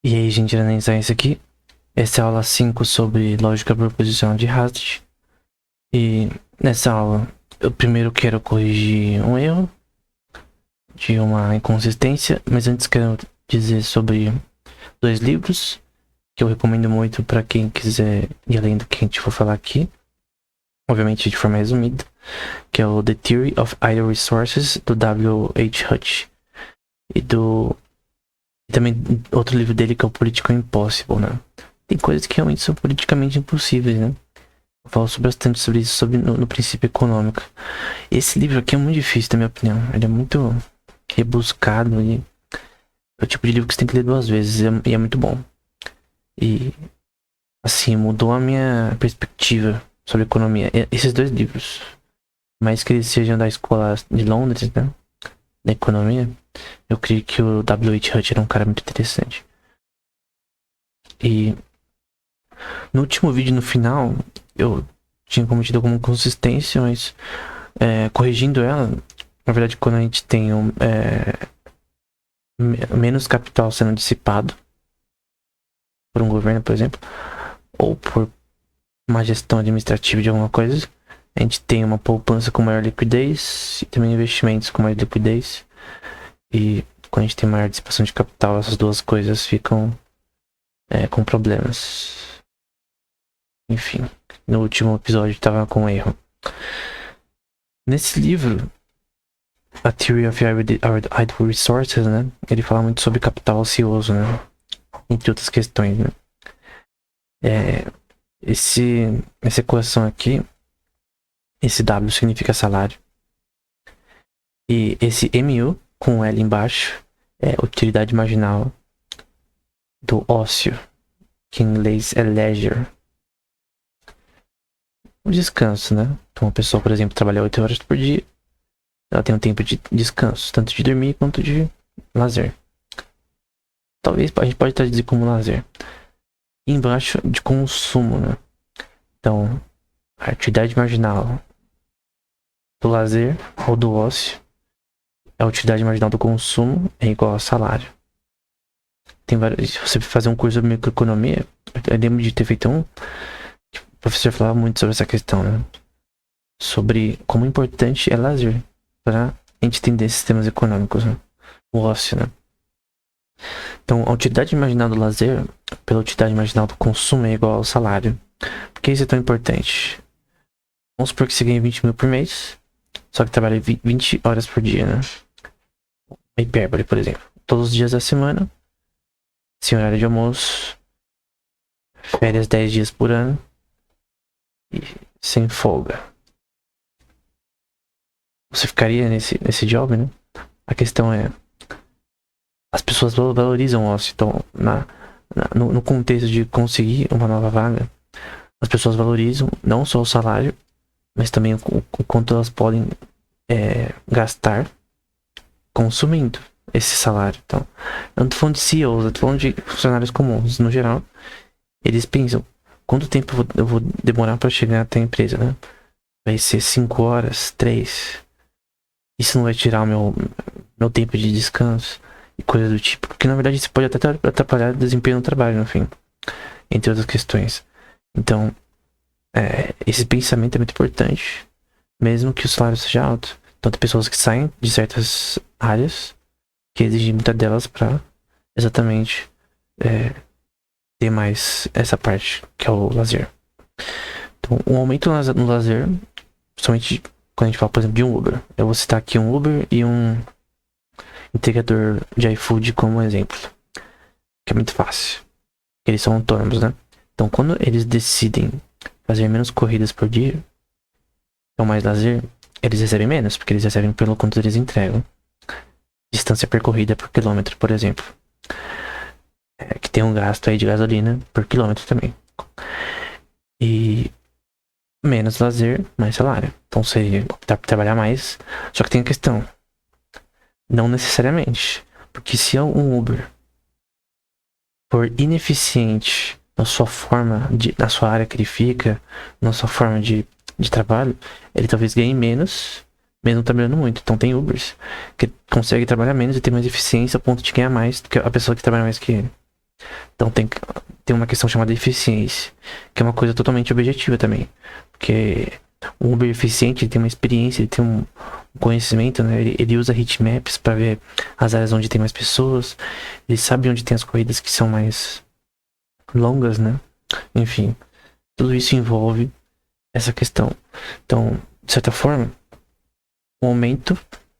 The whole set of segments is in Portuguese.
E aí, gente, analisar isso aqui. Essa é a aula 5 sobre lógica proposicional de Haskell. E nessa aula, eu primeiro quero corrigir um erro de uma inconsistência, mas antes quero dizer sobre dois livros que eu recomendo muito para quem quiser ir além do que a gente for falar aqui. Obviamente de forma resumida, que é o The Theory of Idle Resources, do W. H. Hutch. E também outro livro dele que é o Political Impossible, né? Tem coisas que realmente são politicamente impossíveis, né? Eu falo bastante sobre isso no princípio econômico. Esse livro aqui é muito difícil, na minha opinião. Ele é muito rebuscado e é o tipo de livro que você tem que ler duas vezes e é muito bom. E, assim, mudou a minha perspectiva sobre economia. Esses dois livros, mais que eles sejam da escola de Londres, né? Da economia, eu creio que o W. H. Hutch era um cara muito interessante. E no último vídeo, no final, eu tinha cometido alguma inconsistência, mas corrigindo ela, na verdade, quando a gente tem menos capital sendo dissipado por um governo, por exemplo, ou por uma gestão administrativa de alguma coisa, a gente tem uma poupança com maior liquidez e também investimentos com maior liquidez. E quando a gente tem maior dissipação de capital, essas duas coisas ficam com problemas. Enfim, no último episódio tava com erro. Nesse livro, A Theory of Idle Resources, né? Ele fala muito sobre capital ocioso, né? Entre outras questões, né? Essa equação aqui, esse W significa salário. E esse MU com L embaixo é utilidade marginal do ócio, que em inglês é leisure. O descanso, né? Então, uma pessoa, por exemplo, trabalha 8 horas por dia, ela tem um tempo de descanso, tanto de dormir quanto de lazer. Talvez a gente pode traduzir como lazer. E embaixo, de consumo, né? Então, a atividade marginal do lazer ou do ócio, a utilidade marginal do consumo é igual a salário. Tem vários, se você fazer um curso de microeconomia, eu lembro de ter feito um, que o professor falava muito sobre essa questão, né? Sobre como importante é lazer para a gente entender sistemas econômicos, né? O ócio, né? Então, a utilidade marginal do lazer pela utilidade marginal do consumo é igual ao salário. Por que isso é tão importante? Vamos supor que você ganha 20 mil por mês, só que trabalha 20 horas por dia, né? A hipérbole, por exemplo. Todos os dias da semana, sem horário de almoço, férias 10 dias por ano e sem folga. Você ficaria nesse job, né? A questão é, as pessoas valorizam o ócio. Então, no contexto de conseguir uma nova vaga, as pessoas valorizam não só o salário, mas também o quanto elas podem gastar consumindo esse salário. Então, eu não tô falando de CEOs, eu tô falando de funcionários comuns. No geral, eles pensam, quanto tempo eu vou demorar para chegar até a empresa, né? Vai ser 5 horas, 3. Isso não vai tirar o meu tempo de descanso e coisa do tipo. Porque na verdade isso pode até atrapalhar o desempenho no trabalho, no fim. Entre outras questões. Então, esse pensamento é muito importante. Mesmo que o salário seja alto. Então tem pessoas que saem de certas áreas que exigem muitas delas para exatamente ter mais essa parte, que é o lazer. Então, um aumento no lazer, principalmente quando a gente fala, por exemplo, de um Uber. Eu vou citar aqui um Uber e um entregador de iFood como exemplo. Que é muito fácil. Eles são autônomos, né? Então, quando eles decidem fazer menos corridas por dia, então mais lazer, eles recebem menos, porque eles recebem pelo quanto eles entregam. Distância percorrida por quilômetro, por exemplo. Que tem um gasto aí de gasolina por quilômetro também. E menos lazer, mais salário. Então seria optar por trabalhar mais. Só que tem a questão. Não necessariamente. Porque se um Uber for ineficiente na sua forma, na sua área que ele fica, na sua forma de trabalho, ele talvez ganhe menos, mesmo trabalhando muito. Então tem Ubers que conseguem trabalhar menos e ter mais eficiência a ponto de ganhar mais do que a pessoa que trabalha mais que ele. Então tem uma questão chamada eficiência, que é uma coisa totalmente objetiva também. Porque o Uber eficiente, ele tem uma experiência, ele tem um conhecimento, né? Ele usa heatmaps para ver as áreas onde tem mais pessoas, ele sabe onde tem as corridas que são mais longas, né? Enfim, tudo isso envolve essa questão. Então, de certa forma, um aumento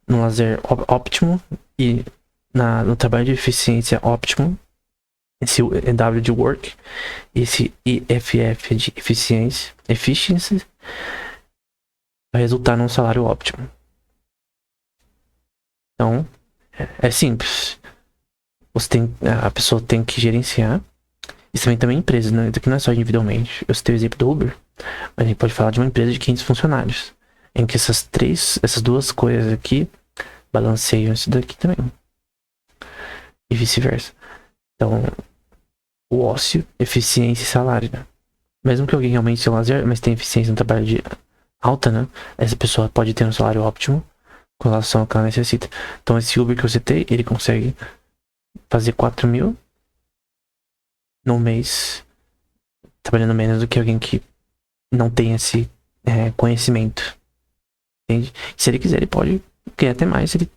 no lazer óptimo e no trabalho de eficiência óptimo, esse W de work, esse EFF de eficiência, efficiency, vai resultar num salário óptimo. Então, é simples. A pessoa tem que gerenciar. Isso também empresas, né? Isso aqui não é só individualmente. Eu citei o exemplo do Uber, mas a gente pode falar de uma empresa de 500 funcionários, em que essas duas coisas aqui balanceiam isso daqui também. E vice-versa. Então, o ócio, eficiência e salário, né? Mesmo que alguém realmente seja lazer, mas tenha eficiência no trabalho de alta, né? Essa pessoa pode ter um salário óptimo com relação ao que ela necessita. Então, esse Uber que eu citei, ele consegue fazer 4 mil no mês, trabalhando menos do que alguém que não tem esse conhecimento. Entende? Se ele quiser, ele pode ganhar até mais, se ele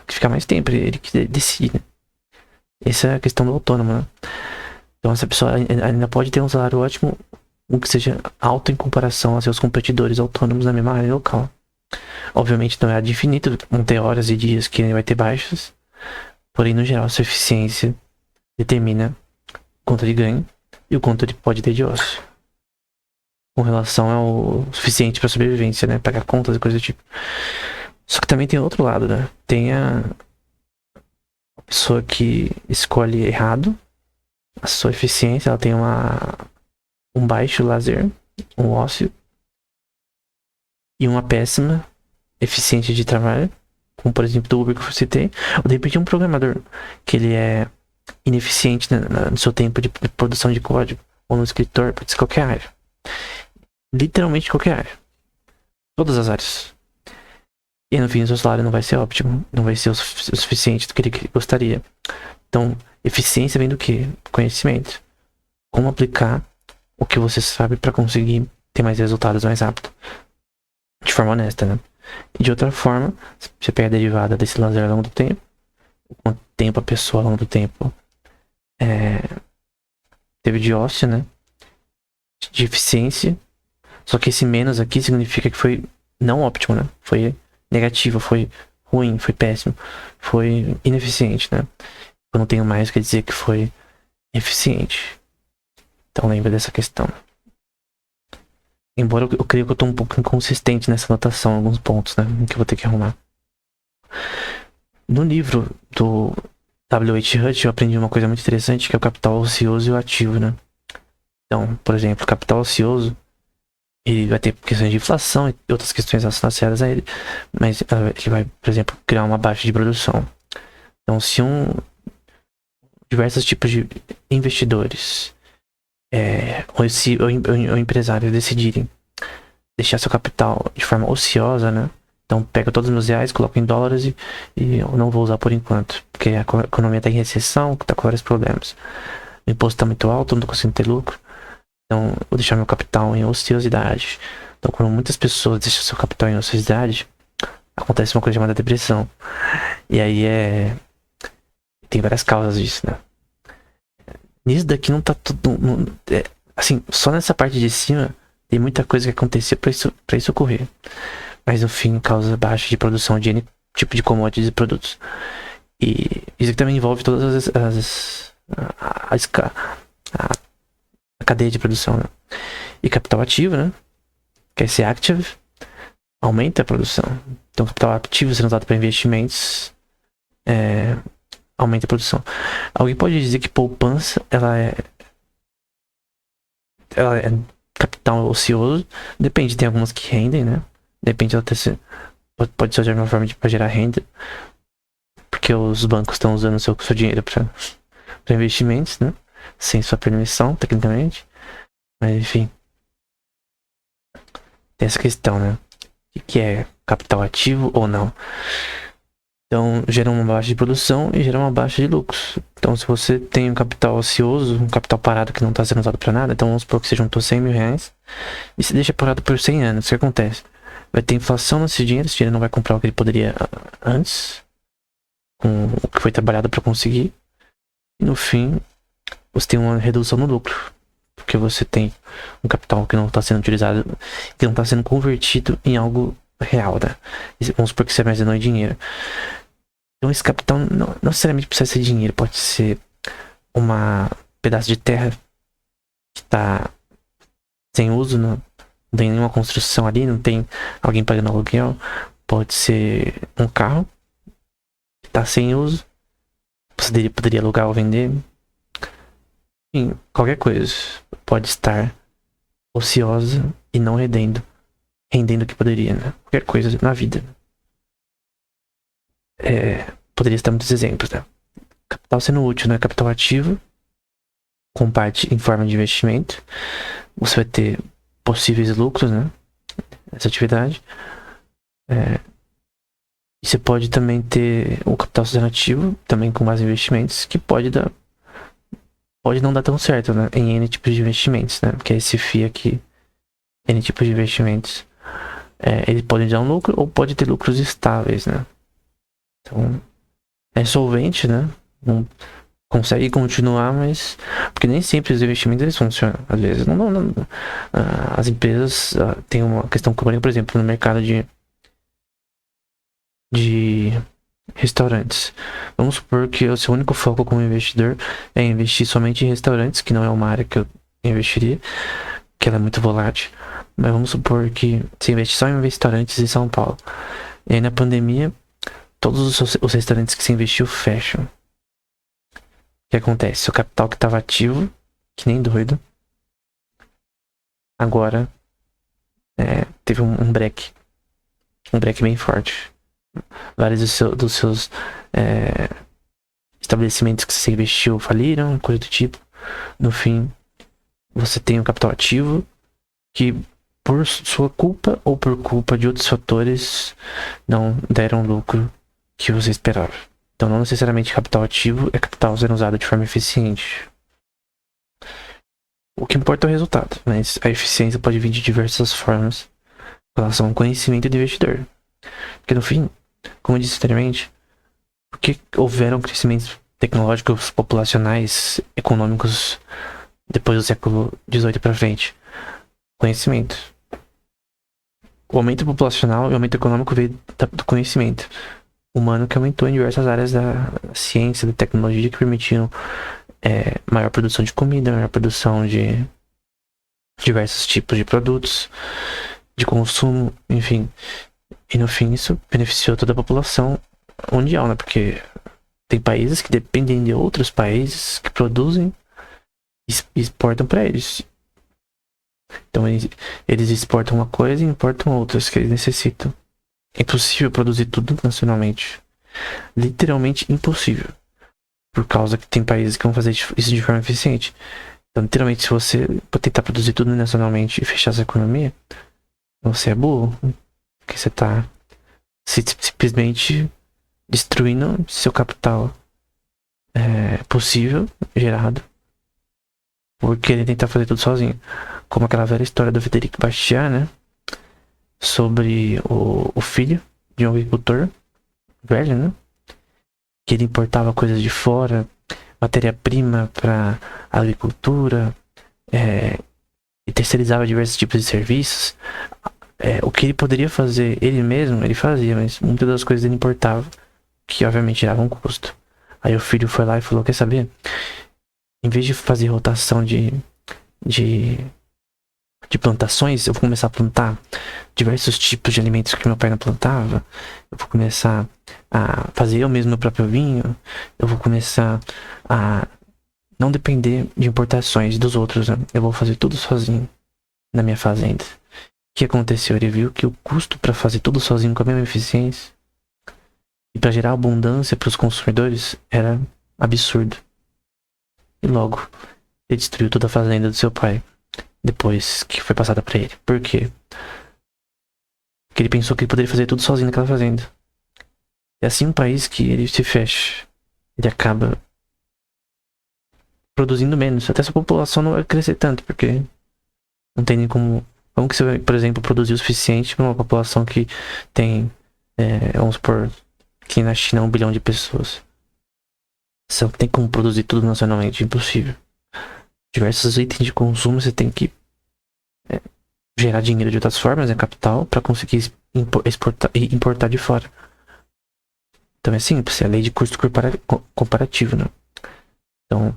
ficar mais tempo, ele quiser decidir, né? Essa é a questão do autônomo, né? Então essa pessoa ainda pode ter um salário ótimo, o que seja alto em comparação a seus competidores autônomos na mesma área local. Obviamente não é ad infinito, vão ter horas e dias que ele vai ter baixas, porém no geral sua eficiência determina o quanto ele ganha e o quanto ele pode ter de ócio. Com relação ao suficiente para sobrevivência, né? Pagar contas e coisa do tipo. Só que também tem outro lado, né? Tem a pessoa que escolhe errado a sua eficiência, ela tem um baixo lazer, um ócio e uma péssima eficiência de trabalho, como por exemplo do Uber que eu citei, ou de repente um programador que ele é ineficiente no seu tempo de produção de código, ou no escritor, pode ser qualquer área. Literalmente qualquer área. Todas as áreas. E no fim o seu salário não vai ser óptimo, não vai ser o suficiente do que ele gostaria. Então, eficiência vem do quê? Conhecimento. Como aplicar o que você sabe para conseguir ter mais resultados mais rápido. De forma honesta, né? E de outra forma, você pega a derivada desse lazer ao longo do tempo, quanto tempo a pessoa ao longo do tempo teve de ócio, né? De eficiência. Só que esse menos aqui significa que foi não óptimo, né? Foi negativo, foi ruim, foi péssimo, foi ineficiente, né? Quando tenho mais, quer dizer que foi eficiente. Então lembra dessa questão. Embora eu creio que eu tô um pouco inconsistente nessa anotação, alguns pontos, né? Que eu vou ter que arrumar. No livro do W.H. Hut, eu aprendi uma coisa muito interessante, que é o capital ocioso e o ativo, né? Então, por exemplo, o capital ocioso, ele vai ter questões de inflação e outras questões associadas a ele, mas ele vai, por exemplo, criar uma baixa de produção. Então, se diversos tipos de investidores ou empresários decidirem deixar seu capital de forma ociosa, né? Então pega todos os meus reais, coloca em dólares e eu não vou usar por enquanto, porque a economia está em recessão, está com vários problemas. O imposto está muito alto, não tô conseguindo ter lucro. Então eu vou deixar meu capital em ociosidade. Então quando muitas pessoas deixam seu capital em ociosidade, acontece uma coisa chamada depressão. E aí tem várias causas disso, né? Nisso daqui não tá tudo. Assim, só nessa parte de cima tem muita coisa que acontecia pra isso ocorrer. Mas no fim causa baixa de produção de N tipo de commodities e produtos. E isso aqui também envolve todas a cadeia de produção, né? E capital ativo, né? Que é esse active, aumenta a produção. Então capital ativo sendo usado para investimentos aumenta a produção. Alguém pode dizer que poupança ela é capital ocioso? Depende, tem algumas que rendem, né? Depende, ela pode ser de uma forma para gerar renda, porque os bancos estão usando o seu dinheiro para investimentos, né? Sem sua permissão, tecnicamente. Mas enfim, tem essa questão, né? O que é capital ativo ou não? Então, gera uma baixa de produção e gera uma baixa de lucros. Então, se você tem um capital ocioso, um capital parado que não está sendo usado para nada, então vamos supor que você juntou 100 mil reais e se deixa parado por 100 anos, o que acontece? Vai ter inflação nesse dinheiro, esse dinheiro não vai comprar o que ele poderia antes, com o que foi trabalhado para conseguir. E no fim, você tem uma redução no lucro, porque você tem um capital que não está sendo utilizado, que não está sendo convertido em algo real, né? Vamos supor que você armazenou em dinheiro. Então esse capital não necessariamente precisa ser dinheiro, pode ser um pedaço de terra que está sem uso, não tem nenhuma construção ali, não tem alguém pagando aluguel, pode ser um carro que está sem uso, você poderia alugar ou vender. Enfim, qualquer coisa pode estar ociosa e não rendendo o que poderia, né? Qualquer coisa na vida. Poderia estar muitos exemplos, né? Capital sendo útil, né? Capital ativo, com parte em forma de investimento. Você vai ter possíveis lucros, né? Essa atividade. E você pode também ter o capital alternativo, também com mais investimentos, que pode não dar tão certo, né? Em N tipos de investimentos, né? Porque esse FII aqui, N tipos de investimentos, ele pode dar um lucro ou pode ter lucros estáveis, né? Então, é solvente, né? Não consegue continuar, mas... Porque nem sempre os investimentos eles funcionam, às vezes. As empresas têm uma questão comum, por exemplo, no mercado de restaurantes. Vamos supor que o seu único foco como investidor é investir somente em restaurantes, que não é uma área que eu investiria, que ela é muito volátil. Mas vamos supor que você investe só em restaurantes em São Paulo. E aí na pandemia, todos os restaurantes que você investiu fecham. O que acontece? Seu capital que estava ativo, que nem doido, agora teve um break. Um break bem forte. Vários dos seus estabelecimentos que você investiu faliram, coisa do tipo. No fim, você tem um capital ativo que, por sua culpa ou por culpa de outros fatores, não deram o lucro que você esperava. Então, não necessariamente capital ativo é capital sendo usado de forma eficiente. O que importa é o resultado, mas a eficiência pode vir de diversas formas em relação ao conhecimento do investidor. Porque no fim, como eu disse anteriormente, porque houveram crescimentos tecnológicos, populacionais, econômicos depois do século XVIII para frente? Conhecimento. O aumento populacional e o aumento econômico veio do conhecimento humano, que aumentou em diversas áreas da ciência, da tecnologia, que permitiram maior produção de comida, maior produção de diversos tipos de produtos, de consumo, enfim. E no fim isso beneficiou toda a população mundial, né? Porque tem países que dependem de outros países que produzem e exportam para eles. Então eles exportam uma coisa e importam outras que eles necessitam. É impossível produzir tudo nacionalmente. Literalmente impossível. Por causa que tem países que vão fazer isso de forma eficiente. Então, literalmente, se você tentar produzir tudo nacionalmente e fechar essa economia, você é burro. Porque você tá simplesmente destruindo seu capital possível, gerado, por querer tentar fazer tudo sozinho. Como aquela velha história do Frederic Bastiat, né? Sobre o filho de um agricultor velho, né? Que ele importava coisas de fora, matéria-prima para agricultura, e terceirizava diversos tipos de serviços. O que ele poderia fazer ele mesmo, ele fazia, mas muitas das coisas ele importava, que obviamente geravam um custo. Aí o filho foi lá e falou, quer saber? Em vez de fazer rotação de plantações, eu vou começar a plantar diversos tipos de alimentos que meu pai não plantava. Eu vou começar a fazer eu mesmo meu próprio vinho. Eu vou começar a não depender de importações dos outros, né? Eu vou fazer tudo sozinho na minha fazenda. O que aconteceu? Ele viu que o custo para fazer tudo sozinho com a mesma eficiência e para gerar abundância para os consumidores era absurdo. E logo, ele destruiu toda a fazenda do seu pai depois que foi passada para ele. Por quê? Porque ele pensou que ele poderia fazer tudo sozinho naquela fazenda. É assim um país que ele se fecha. Ele acaba produzindo menos. Até sua população não vai crescer tanto, porque não tem nem como. Como que você vai, por exemplo, produzir o suficiente para uma população que tem, vamos supor, que na China é 1 bilhão de pessoas. Você não tem como produzir tudo nacionalmente, impossível. Diversos itens de consumo você tem que gerar dinheiro de outras formas, capital, para conseguir exportar e importar de fora. Então é simples, é a lei de custo comparativo, né? Então,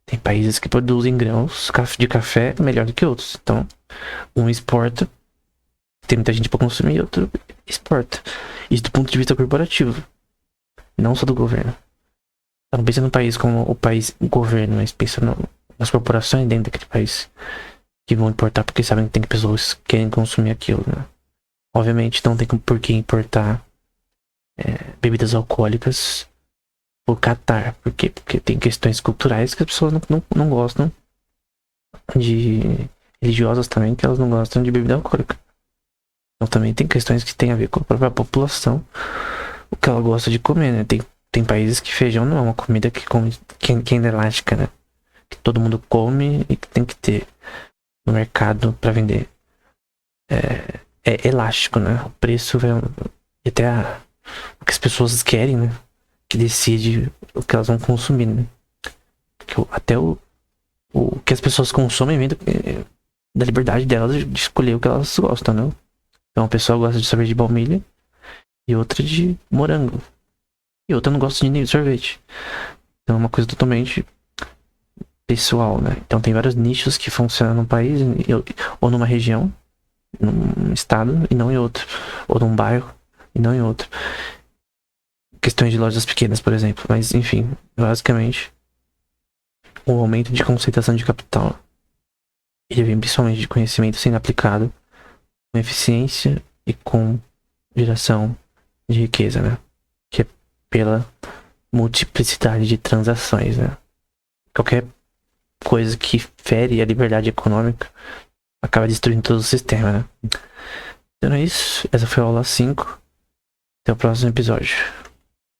tem países que produzem grãos de café melhor do que outros. Então, um exporta, tem muita gente para consumir, e outro exporta. Isso do ponto de vista corporativo, não só do governo. Então, não pensa no país como o governo, mas pensa nas corporações dentro daquele país que vão importar porque sabem que tem pessoas que querem consumir aquilo, né? Obviamente, não tem por que importar bebidas alcoólicas por Catar. Por quê? Porque tem questões culturais que as pessoas não gostam de. Religiosas também, que elas não gostam de bebida alcoólica. Então também tem questões que tem a ver com a própria população, o que ela gosta de comer, né? Tem países que feijão não é uma comida que é elástica, né? Que todo mundo come e que tem que ter no mercado para vender. É elástico, né? O preço e até o que as pessoas querem, né? Que decide o que elas vão consumir, né? Até o que as pessoas consomem vem da liberdade delas de escolher o que elas gostam, né? Então, uma pessoa gosta de sorvete de baunilha e outra de morango. E outra não gosta de nenhum sorvete. Então, é uma coisa totalmente pessoal, né? Então, tem vários nichos que funcionam num país ou numa região, num estado e não em outro. Ou num bairro e não em outro. Questões de lojas pequenas, por exemplo. Mas, enfim, basicamente, o aumento de concentração de capital, ele vem principalmente de conhecimento sendo aplicado com eficiência e com geração de riqueza, né? Que é pela multiplicidade de transações, né? Qualquer coisa que fere a liberdade econômica acaba destruindo todo o sistema, né? Então é isso. Essa foi a aula 5. Até o próximo episódio.